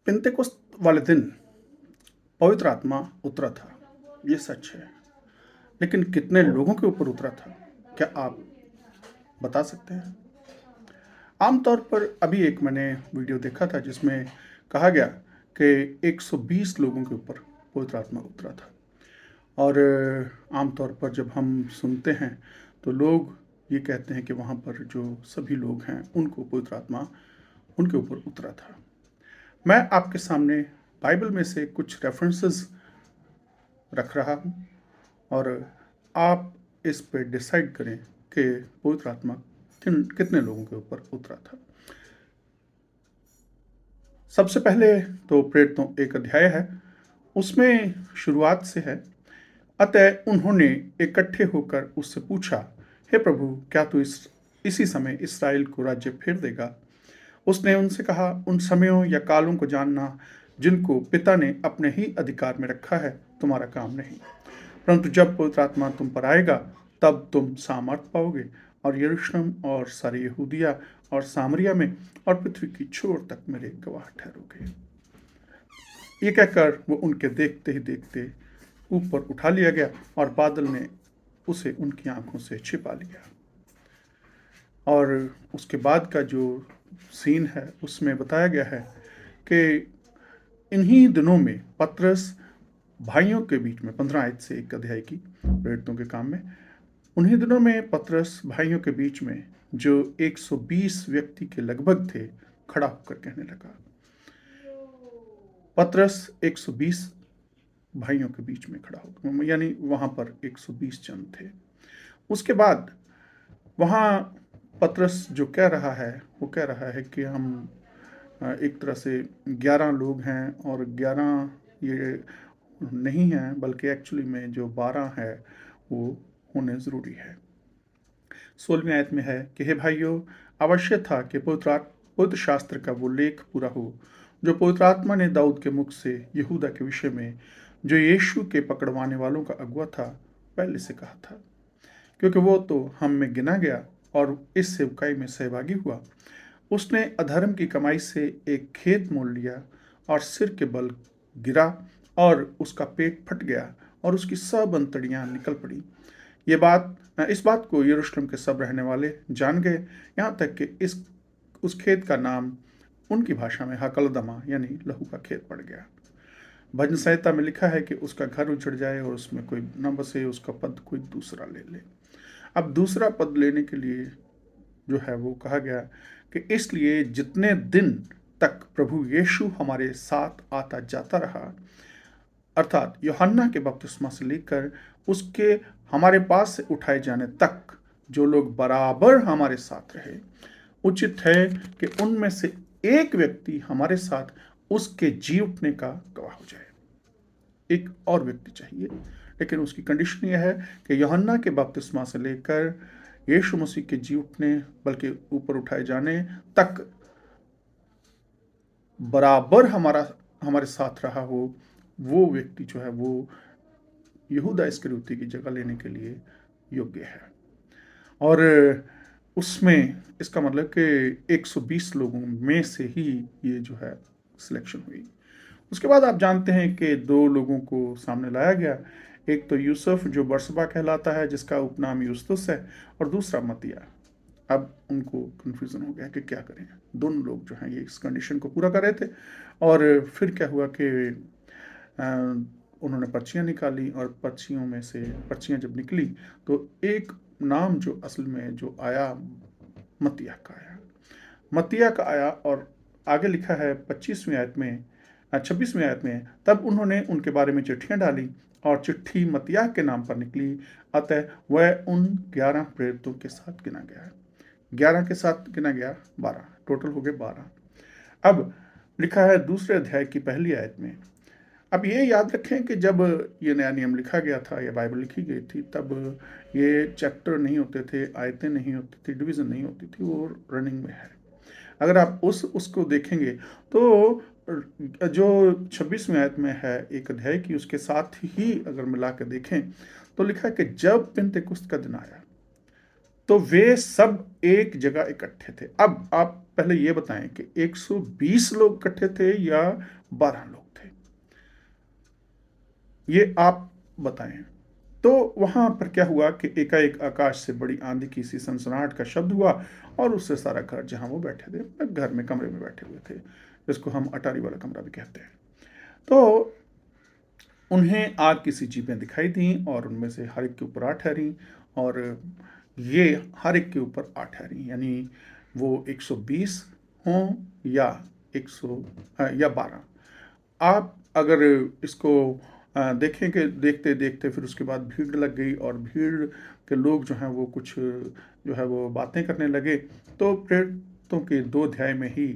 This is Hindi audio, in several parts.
पिन्तेकुस्त वाले दिन पवित्र आत्मा उतरा था, ये सच है। लेकिन कितने लोगों के ऊपर उतरा था, क्या आप बता सकते हैं? आमतौर पर अभी एक मैंने वीडियो देखा था जिसमें कहा गया कि 120 लोगों के ऊपर पवित्र आत्मा उतरा था। और आमतौर पर जब हम सुनते हैं तो लोग ये कहते हैं कि वहाँ पर जो सभी लोग हैं उनको पवित्र आत्मा उनके ऊपर उतरा था। मैं आपके सामने बाइबल में से कुछ रेफरेंसेस रख रहा हूँ और आप इस पे डिसाइड करें कि पवित्र आत्मा कितने लोगों के ऊपर उतरा था। सबसे पहले तो प्रेरितों एक अध्याय है, उसमें शुरुआत से है। अतः उन्होंने इकट्ठे होकर उससे पूछा, हे प्रभु, क्या तू इसी समय इसराइल को राज्य फेर देगा? उसने उनसे कहा, उन समयों या कालों को जानना जिनको पिता ने अपने ही अधिकार में रखा है तुम्हारा काम नहीं, परंतु जब पवित्र आत्मा तुम पर आएगा तब तुम सामर्थ पाओगे और यरूशलेम और सारी यहूदिया और सामरिया में और पृथ्वी की छोर तक मेरे गवाह ठहरोगे। ये कहकर वो उनके देखते ही देखते ऊपर उठा लिया गया और बादल ने उसे उनकी आंखों से छिपा लिया। और उसके बाद का जो सीन है उसमें बताया गया है कि इन्हीं दिनों में पतरस भाइयों के बीच में, 15 आयत से एक अध्याय की प्रेरितों के काम में, उन्हीं दिनों में पतरस भाइयों के बीच में जो 120 व्यक्ति के लगभग थे खड़ा होकर कहने लगा। पतरस 120 भाइयों के बीच में खड़ा होकर, यानी वहां पर 120 जन थे। उसके बाद वहां पतरस जो कह रहा है वो कह रहा है कि हम एक तरह से 11 लोग हैं और 11 ये नहीं हैं, बल्कि एक्चुअली में जो 12 है वो होने ज़रूरी है। 16वीं आयत में है कि हे भाइयों, आवश्यक था कि पवित्र शास्त्र का वो लेख पूरा हो जो पवित्र आत्मा ने दाऊद के मुख से यहूदा के विषय में, जो यीशु के पकड़वाने वालों का अगुआ था, पहले से कहा था। क्योंकि वो तो हम में गिना गया और इस सेवकाई में सहभागी हुआ। उसने अधर्म की कमाई से एक खेत मोल लिया और सिर के बल गिरा और उसका पेट फट गया और उसकी सब अंतड़ियां निकल पड़ी। इस बात को यरूशलेम के सब रहने वाले जान गए, यहाँ तक कि उस खेत का नाम उनकी भाषा में हकलदमा यानी लहू का खेत पड़ गया। भजन संहिता में लिखा है कि उसका घर उजड़ जाए और उसमें कोई न बसे, उसका पद कोई दूसरा ले ले। अब दूसरा पद लेने के लिए जो है वो कहा गया कि इसलिए जितने दिन तक प्रभु यीशु हमारे साथ आता जाता रहा, अर्थात यूहन्ना के बपतिस्मा से लेकर उसके हमारे पास से उठाए जाने तक जो लोग बराबर हमारे साथ रहे, उचित है कि उनमें से एक व्यक्ति हमारे साथ उसके जी उठने का गवाह हो जाए। एक और व्यक्ति चाहिए, लेकिन उसकी कंडीशन यह है कि यूहन्ना के बपतिस्मा से लेकर यीशु मसीह के जी उठने, बल्कि ऊपर उठाए जाने तक बराबर हमारे साथ रहा हो, वो व्यक्ति जो है वो यहूदा इस्करियोती की जगह लेने के लिए योग्य है। और उसमें इसका मतलब कि 120 लोगों में से ही ये जो है सिलेक्शन हुई। उसके बाद आप जानते हैं कि 2 लोगों को सामने लाया गया। एक तो यूसुफ जो बरसबा कहलाता है, जिसका उपनाम यूस्तुस है, और दूसरा मतिया। अब उनको कन्फ्यूज़न हो गया कि क्या करें। दोनों लोग जो हैं ये इस कंडीशन को पूरा कर रहे थे। और फिर क्या हुआ कि उन्होंने पर्चियाँ निकाली और पर्चियाँ जब निकली तो एक नाम जो असल में जो आया, मतिया का आया। मतिया का आया और आगे लिखा है 26वीं आयत में, तब उन्होंने उनके बारे में चिट्ठियाँ डाली और चिट्ठी मतिया के नाम पर निकली। अतः वह उन 11 प्रेरितों के साथ गिना गया। 11 के साथ गिना गया 12, टोटल हो गए 12। अब लिखा है दूसरे अध्याय की पहली आयत में। अब ये याद रखें कि जब ये नया नियम लिखा गया था या बाइबल लिखी गई थी, तब ये चैप्टर नहीं होते थे, आयतें नहीं होती थी, डिवीज़न नहीं होती थी, वो रनिंग में है। अगर आप उसको देखेंगे तो जो 26वीं आयत में है एक अध्याय की, उसके साथ ही अगर मिला के देखें तो लिखा है कि जब पिन्तेकुस्त का दिन आया तो वे सब एक जगह इकट्ठे थे। अब आप पहले ये बताएं कि 120 लोग इकट्ठे थे या 12 लोग थे, ये आप बताएं। तो वहां पर क्या हुआ कि एकाएक आकाश से बड़ी आंधी की सी सनसनाहट का शब्द हुआ और उससे सारा घर जहां वो बैठे थे, घर में कमरे में बैठे हुए थे, जिसको हम अटारी वाला कमरा भी कहते हैं, तो उन्हें आग की सी चीपें दिखाई दी और उनमें से हर एक के ऊपर आ ठहरी, और ये हर एक के ऊपर आ ठहरी, यानी वो 120 हों या 100 या 12। आप अगर इसको देखें कि देखते देखते फिर उसके बाद भीड़ लग गई और भीड़ के लोग जो हैं वो कुछ जो है वो बातें करने लगे। तो प्रेरितों के 2 अध्याय में ही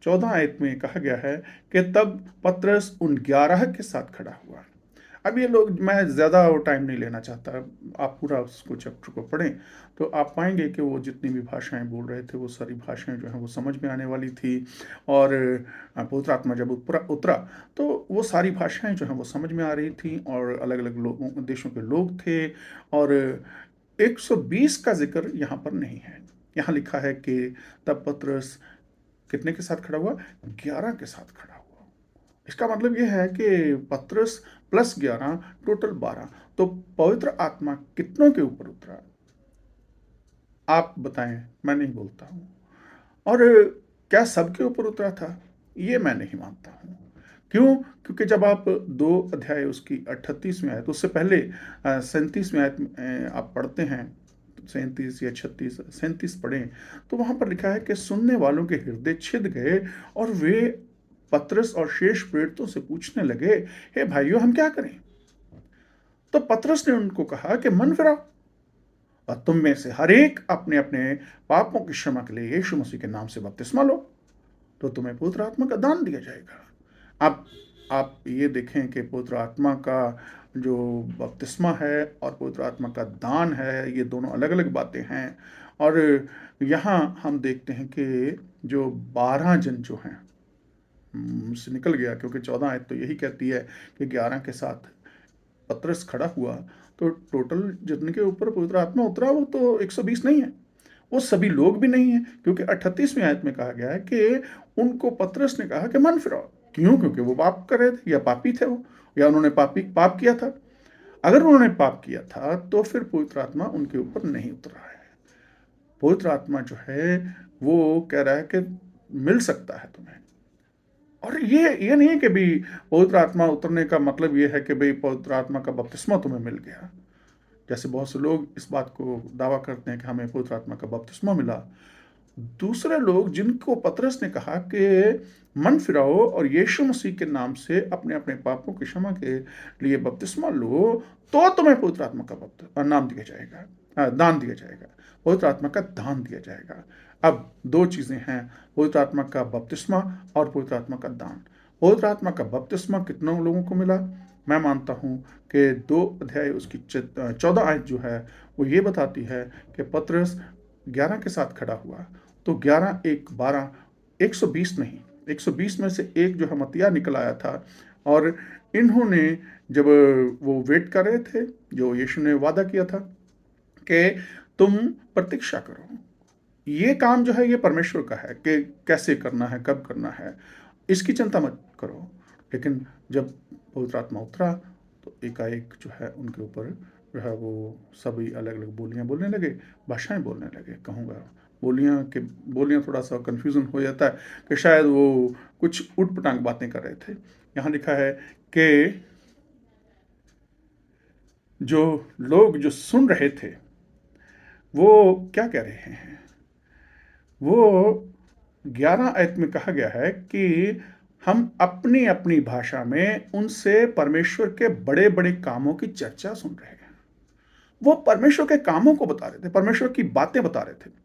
14 आयत में कहा गया है कि तब पतरस उन 11 के साथ खड़ा हुआ। अब ये लोग, मैं ज़्यादा टाइम नहीं लेना चाहता, आप पूरा उसको चैप्टर को पढ़ें तो आप पाएंगे कि वो जितनी भी भाषाएं बोल रहे थे वो सारी भाषाएं जो हैं वो समझ में आने वाली थी। और पवित्र आत्मा जब उतरा तो वो सारी भाषाएं जो हैं वो समझ में आ रही थी और अलग अलग लोगों देशों के लोग थे। और 120 का जिक्र यहाँ पर नहीं है। यहाँ लिखा है कि तब पतरस कितने के साथ खड़ा हुआ? 11 के साथ खड़ा हुआ। इसका मतलब यह है कि पतरस प्लस 11 टोटल 12। तो पवित्र आत्मा कितनों के ऊपर उतरा? आप बताएं, मैं नहीं बोलता हूं। और क्या सबके ऊपर उतरा था? ये मैं नहीं मानता हूं। क्यों? क्योंकि जब आप 2 अध्याय उसकी 38वीं आयत, उससे पहले 37वीं आयत आप पढ़ते हैं, 37 या 36, 37 पढ़ें, तो वहां पर लिखा है कि सुनने वालों के हृदय छिद गए और वे पतरस और शेष प्रेरितों से पूछने लगे, हे भाइयों, हम क्या करें? तो पतरस ने उनको कहा कि मन फिराओ और तुम में से हर एक अपने अपने पापों की क्षमा के लिए यीशु मसीह के नाम से बपतिस्मा लो, तो तुम्हें पवित्र आत्मा का दान दिया जाएगा। आप ये देखें कि पवित्र आत्मा का जो बपतिस्मा है और पवित्र आत्मा का दान है, ये दोनों अलग अलग बातें हैं। और यहाँ हम देखते हैं कि जो 12 जन जो हैं, मुझसे निकल गया क्योंकि 14 आयत तो यही कहती है कि 11 के साथ पतरस खड़ा हुआ, तो टोटल जितने के ऊपर पवित्र आत्मा उतरा वो तो 120 नहीं है, वो सभी लोग भी नहीं है, क्योंकि 38वीं आयत में कहा गया है कि उनको पतरस ने कहा कि मन फिराओ। क्यों? क्योंकि वो पाप कर रहे थे या पापी थे वो, या उन्होंने पाप किया था। अगर उन्होंने पाप किया था तो फिर पवित्र आत्मा उनके ऊपर नहीं उतरा है। पवित्र आत्मा जो है वो कह रहा है कि मिल सकता है तुम्हें। और ये नहीं है कि भाई पवित्र आत्मा उतरने का मतलब ये है कि भाई पवित्र आत्मा का बपतिस्मा तुम्हें मिल गया, जैसे बहुत से लोग इस बात को दावा करते हैं कि हमें पवित्र आत्मा का बपतिस्मा मिला। दूसरे लोग जिनको पतरस ने कहा कि मन फिराओ और यीशु मसीह के नाम से अपने अपने पापों की क्षमा के लिए बपतिस्मा लो, तो तुम्हें पवित्र आत्मा का नाम दिया जाएगा, दान दिया जाएगा, पवित्र आत्मा का दान दिया जाएगा। अब 2 चीजें हैं, पवित्र आत्मा का बपतिस्मा और पवित्र आत्मा का दान। पवित्र आत्मा का बपतिस्मा कितनों लोगों को मिला? मैं मानता हूं कि 2 अध्याय उसकी 14 आयत जो है वो ये बताती है कि पतरस 11 के साथ खड़ा हुआ, तो 11 1 12, 120 नहीं, 120 में से एक जो है मत्तियाह निकल आया था। और इन्होंने जब वो वेट कर रहे थे, जो यीशु ने वादा किया था कि तुम प्रतीक्षा करो, ये काम जो है ये परमेश्वर का है कि कैसे करना है, कब करना है, इसकी चिंता मत करो। लेकिन जब पवित्र आत्मा उतरा तो एकाएक जो है उनके ऊपर जो है वो सभी अलग अलग बोलियां बोलने लगे, भाषाएं बोलने लगे। कहूँगा बोलियां थोड़ा सा कन्फ्यूजन हो जाता है कि शायद वो कुछ उठ पटांग बातें कर रहे थे। यहाँ लिखा है कि जो लोग जो सुन रहे थे वो क्या कह रहे हैं? वो 11 आयत में कहा गया है कि हम अपनी अपनी भाषा में उनसे परमेश्वर के बड़े बड़े कामों की चर्चा सुन रहे हैं। वो परमेश्वर के कामों को बता रहे थे, परमेश्वर की बातें बता रहे थे।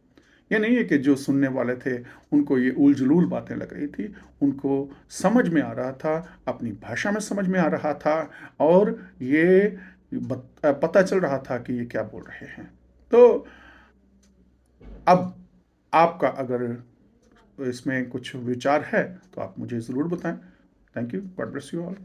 ये नहीं है कि जो सुनने वाले थे उनको ये उल जलूल बातें लग रही थी, उनको समझ में आ रहा था, अपनी भाषा में समझ में आ रहा था, और ये पता चल रहा था कि ये क्या बोल रहे हैं। तो अब आपका अगर इसमें कुछ विचार है तो आप मुझे ज़रूर बताएं। Thank you, God bless you all.